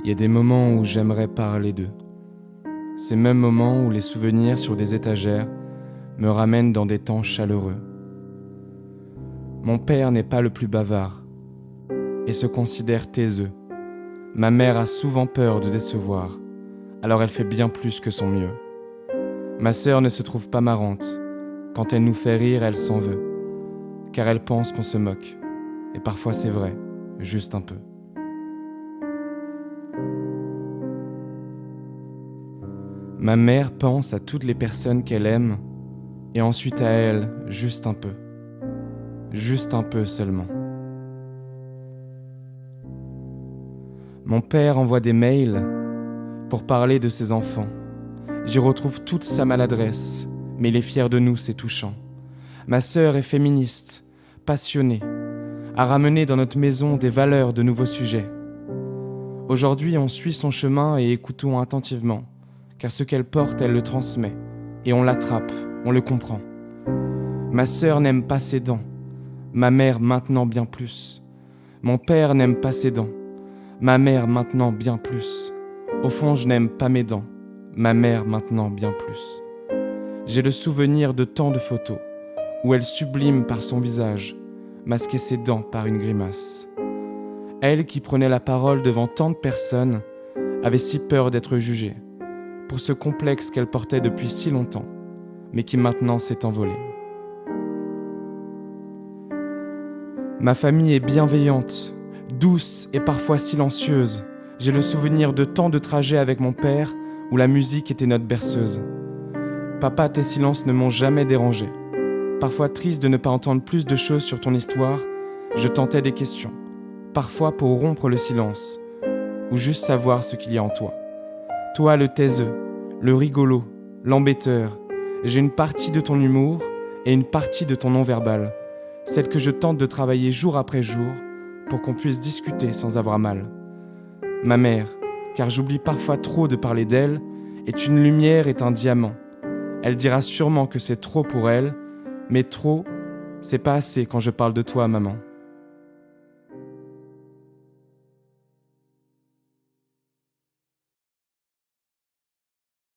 Il y a des moments où j'aimerais parler d'eux. Ces mêmes moments où les souvenirs sur des étagères me ramènent dans des temps chaleureux. Mon père n'est pas le plus bavard et se considère taiseux. Ma mère a souvent peur de décevoir, alors elle fait bien plus que son mieux. Ma sœur ne se trouve pas marrante. Quand elle nous fait rire, elle s'en veut, car elle pense qu'on se moque. Et parfois c'est vrai, juste un peu. Ma mère pense à toutes les personnes qu'elle aime, et ensuite à elle, juste un peu. Juste un peu seulement. Mon père envoie des mails pour parler de ses enfants. J'y retrouve toute sa maladresse, mais il est fier de nous, c'est touchant. Ma sœur est féministe, passionnée, a ramené dans notre maison des valeurs, de nouveaux sujets. Aujourd'hui, on suit son chemin et écoutons attentivement, car ce qu'elle porte, elle le transmet, et on l'attrape, on le comprend. Ma sœur n'aime pas ses dents, ma mère maintenant bien plus. Mon père n'aime pas ses dents, ma mère maintenant bien plus. Au fond, je n'aime pas mes dents, ma mère maintenant bien plus. J'ai le souvenir de tant de photos, où elle sublime par son visage, masquait ses dents par une grimace. Elle qui prenait la parole devant tant de personnes, avait si peur d'être jugée, pour ce complexe qu'elle portait depuis si longtemps, mais qui maintenant s'est envolé. Ma famille est bienveillante, douce et parfois silencieuse. J'ai le souvenir de tant de trajets avec mon père où la musique était notre berceuse. Papa, tes silences ne m'ont jamais dérangé. Parfois triste de ne pas entendre plus de choses sur ton histoire, je tentais des questions. Parfois pour rompre le silence, ou juste savoir ce qu'il y a en toi. Toi le taiseux, le rigolo, l'embêteur, j'ai une partie de ton humour et une partie de ton non-verbal, celle que je tente de travailler jour après jour pour qu'on puisse discuter sans avoir mal. Ma mère, car j'oublie parfois trop de parler d'elle, est une lumière et un diamant. Elle dira sûrement que c'est trop pour elle, mais trop, c'est pas assez quand je parle de toi, maman.